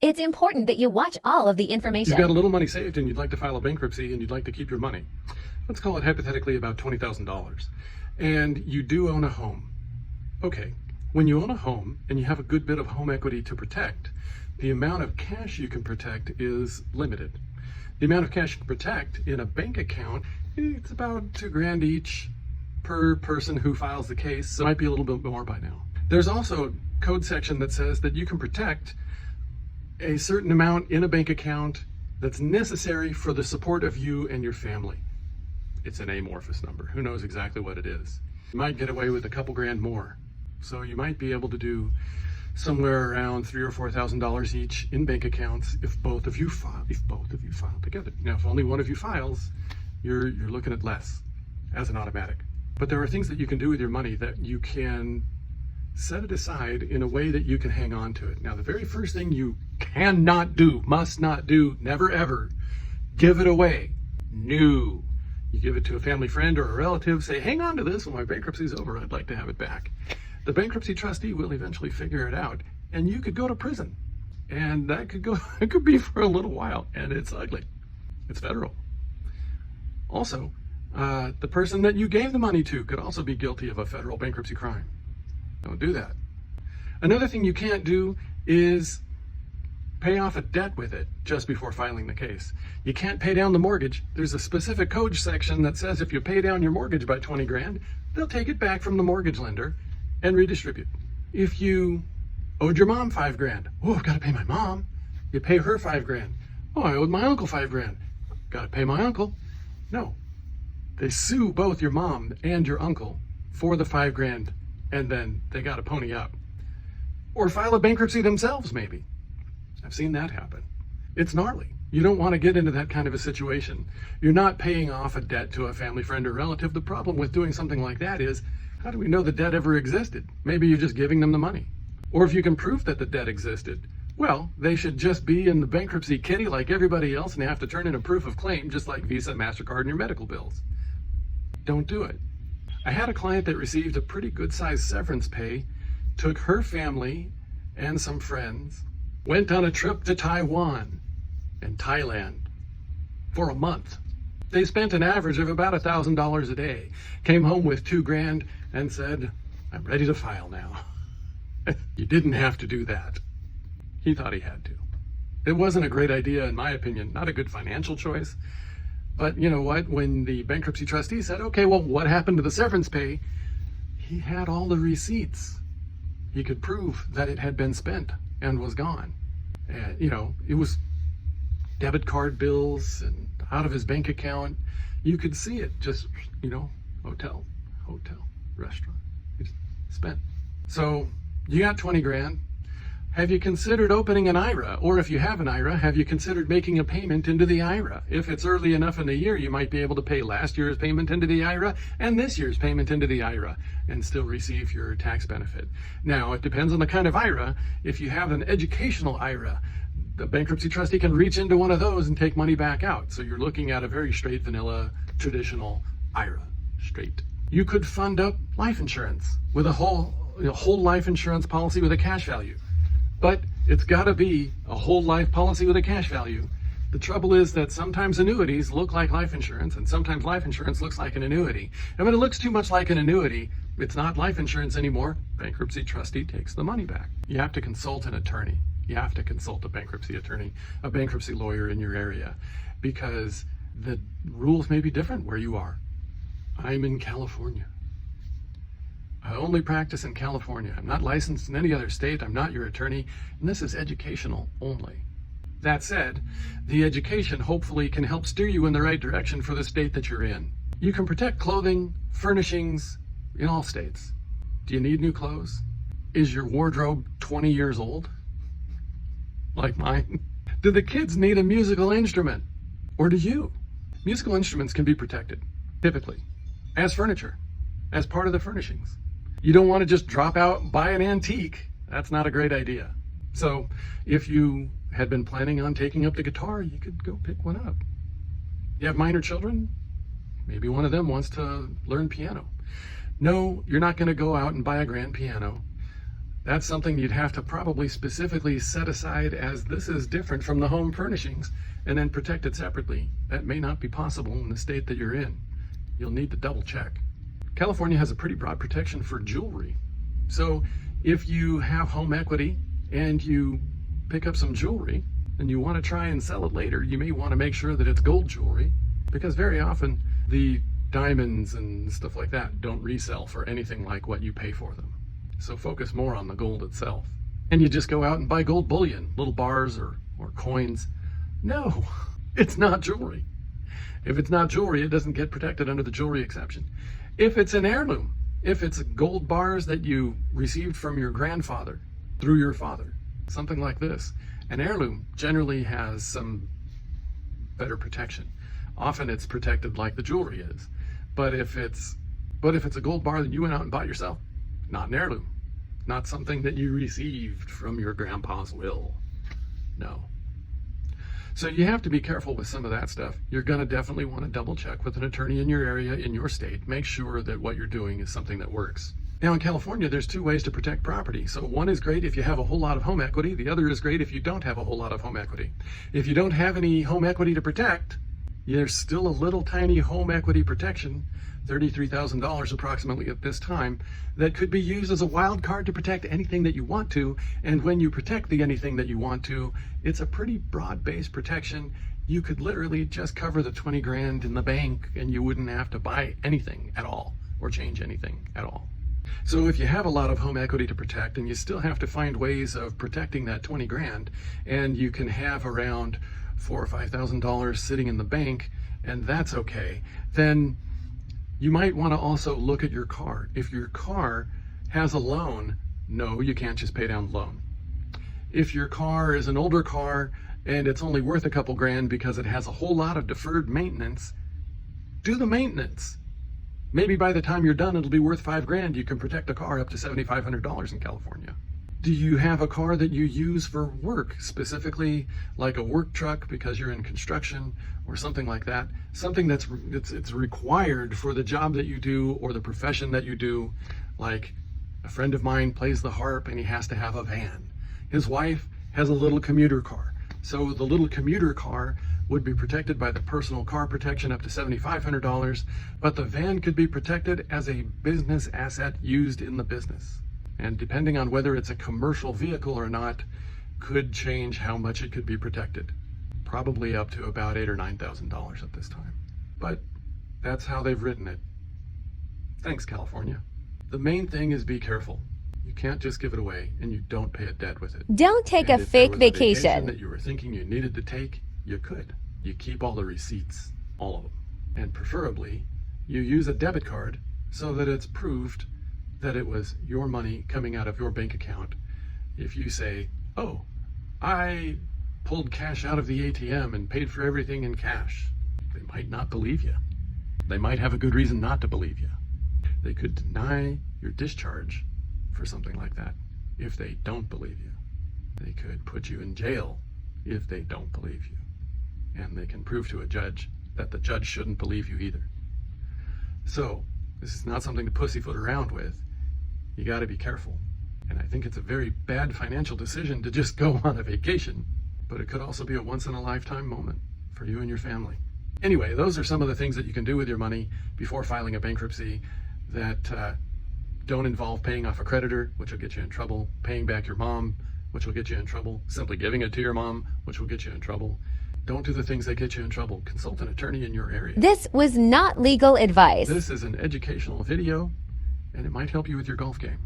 It's important that you watch all of the information. You've got a little money saved and you'd like to file a bankruptcy and you'd like to keep your money. Let's call it hypothetically about $20,000. And you do own a home. Okay, when you own a home and you have a good bit of home equity to protect, the amount of cash you can protect is limited. The amount of cash you can protect in a bank account, it's about $2,000 each per person who files the case, so it might be a little bit more by now. There's also a code section that says that you can protect a certain amount in a bank account that's necessary for the support of you and your family. It's an amorphous number. Who knows exactly what it is? You might get away with a couple grand more. So you might be able to do somewhere around $3,000 or $4,000 each in bank accounts if both of you file together. Now, if only one of you files, you're looking at less as an automatic. But there are things that you can do with your money that you can set it aside in a way that you can hang on to it. Now, the very first thing you cannot do, must not do, never ever, give it away. No. You give it to a family friend or a relative, say, hang on to this when my bankruptcy's over, I'd like to have it back. The bankruptcy trustee will eventually figure it out, and you could go to prison. And that could go, it could be for a little while, and it's ugly. It's federal. Also, the person that you gave the money to could also be guilty of a federal bankruptcy crime. Don't do that. Another thing you can't do is pay off a debt with it just before filing the case. You can't pay down the mortgage. There's a specific code section that says if you pay down your mortgage by 20 grand, they'll take it back from the mortgage lender and redistribute. If you owed your mom 5 grand, oh, I've got to pay my mom. You pay her 5 grand. Oh, I owed my uncle 5 grand. Got to pay my uncle. No. They sue both your mom and your uncle for the 5 grand, and then they got to pony up. Or file a bankruptcy themselves, maybe. I've seen that happen. It's gnarly. You don't want to get into that kind of a situation. You're not paying off a debt to a family friend or relative. The problem with doing something like that is, how do we know the debt ever existed? Maybe you're just giving them the money. Or if you can prove that the debt existed, well, they should just be in the bankruptcy kitty like everybody else and have to turn in a proof of claim just like Visa, MasterCard, and your medical bills. Don't do it. I had a client that received a pretty good sized severance pay, took her family and some friends, went on a trip to Taiwan and Thailand for a month. They spent an average of about $1,000 a day, came home with 2 grand and said, I'm ready to file now. You didn't have to do that. He thought he had to. It wasn't a great idea, in my opinion, not a good financial choice. But you know what? When the bankruptcy trustee said, okay, well, what happened to the severance pay? He had all the receipts. He could prove that it had been spent and was gone. And, it was debit card bills and out of his bank account. You could see it just, hotel, restaurant, it's spent. So you got 20 grand. Have you considered opening an IRA? Or if you have an IRA, have you considered making a payment into the IRA? If it's early enough in the year, you might be able to pay last year's payment into the IRA and this year's payment into the IRA and still receive your tax benefit. Now, it depends on the kind of IRA. If you have an educational IRA, the bankruptcy trustee can reach into one of those and take money back out. So you're looking at a very straight, vanilla, traditional IRA. Straight. You could fund up life insurance with a whole life insurance policy with a cash value. But it's got to be a whole life policy with a cash value. The trouble is that sometimes annuities look like life insurance and sometimes life insurance looks like an annuity. And when it looks too much like an annuity, it's not life insurance anymore. Bankruptcy trustee takes the money back. You have to consult an attorney. You have to consult a bankruptcy attorney, a bankruptcy lawyer in your area, because the rules may be different where you are. I'm in California. I only practice in California. I'm not licensed in any other state. I'm not your attorney. And this is educational only. That said, the education hopefully can help steer you in the right direction for the state that you're in. You can protect clothing, furnishings in all states. Do you need new clothes? Is your wardrobe 20 years old? Like mine? Do the kids need a musical instrument? Or do you? Musical instruments can be protected, typically, as furniture, as part of the furnishings. You don't want to just drop out and buy an antique. That's not a great idea. So if you had been planning on taking up the guitar, you could go pick one up. You have minor children? Maybe one of them wants to learn piano. No, you're not going to go out and buy a grand piano. That's something you'd have to probably specifically set aside as this is different from the home furnishings and then protect it separately. That may not be possible in the state that you're in. You'll need to double check. California has a pretty broad protection for jewelry. So if you have home equity and you pick up some jewelry and you want to try and sell it later, you may want to make sure that it's gold jewelry, because very often the diamonds and stuff like that don't resell for anything like what you pay for them. So focus more on the gold itself. And you just go out and buy gold bullion, little bars or coins. No, it's not jewelry. If it's not jewelry, it doesn't get protected under the jewelry exception. If it's an heirloom, if it's gold bars that you received from your grandfather through your father, something like this, an heirloom generally has some better protection. Often it's protected like the jewelry is. But if it's a gold bar that you went out and bought yourself, not an heirloom, not something that you received from your grandpa's will. No. So you have to be careful with some of that stuff. You're going to definitely want to double check with an attorney in your area, in your state. Make sure that what you're doing is something that works. Now in California, there's two ways to protect property. So one is great if you have a whole lot of home equity. The other is great if you don't have a whole lot of home equity. If you don't have any home equity to protect, there's still a little tiny home equity protection, $33,000 approximately at this time, that could be used as a wild card to protect anything that you want to. And when you protect the anything that you want to, it's a pretty broad-based protection. You could literally just cover the 20 grand in the bank and you wouldn't have to buy anything at all or change anything at all. So if you have a lot of home equity to protect and you still have to find ways of protecting that 20 grand, and you can have around $4,000 or $5,000 sitting in the bank, and that's okay, then you might want to also look at your car. If your car has a loan, no, you can't just pay down the loan. If your car is an older car and it's only worth a couple grand because it has a whole lot of deferred maintenance, do the maintenance. Maybe by the time you're done, it'll be worth $5,000. You can protect a car up to $7,500 in California. Do you have a car that you use for work, specifically like a work truck because you're in construction or something like that? Something that's required for the job that you do or the profession that you do. Like a friend of mine plays the harp and he has to have a van. His wife has a little commuter car. So the little commuter car would be protected by the personal car protection up to $7,500, but the van could be protected as a business asset used in the business. And depending on whether it's a commercial vehicle or not, could change how much it could be protected. Probably up to about $8,000 or $9,000 at this time. But that's how they've written it. Thanks, California. The main thing is be careful. You can't just give it away, and you don't pay a debt with it. Don't take And a if there fake was vacation. that you were thinking you needed to take, you could. You keep all the receipts, all of them. And preferably, you use a debit card so that it's proved that it was your money coming out of your bank account. If you say, oh, I pulled cash out of the ATM and paid for everything in cash, they might not believe you. They might have a good reason not to believe you. They could deny your discharge for something like that if they don't believe you. They could put you in jail if they don't believe you. And they can prove to a judge that the judge shouldn't believe you either. So this is not something to pussyfoot around with. You got to be careful. And I think it's a very bad financial decision to just go on a vacation, but it could also be a once-in-a-lifetime moment for you and your family. Anyway, those are some of the things that you can do with your money before filing a bankruptcy that don't involve paying off a creditor, which will get you in trouble, paying back your mom, which will get you in trouble, simply giving it to your mom, which will get you in trouble. Don't do the things that get you in trouble. Consult an attorney in your area. This was not legal advice. This is an educational video, and it might help you with your golf game.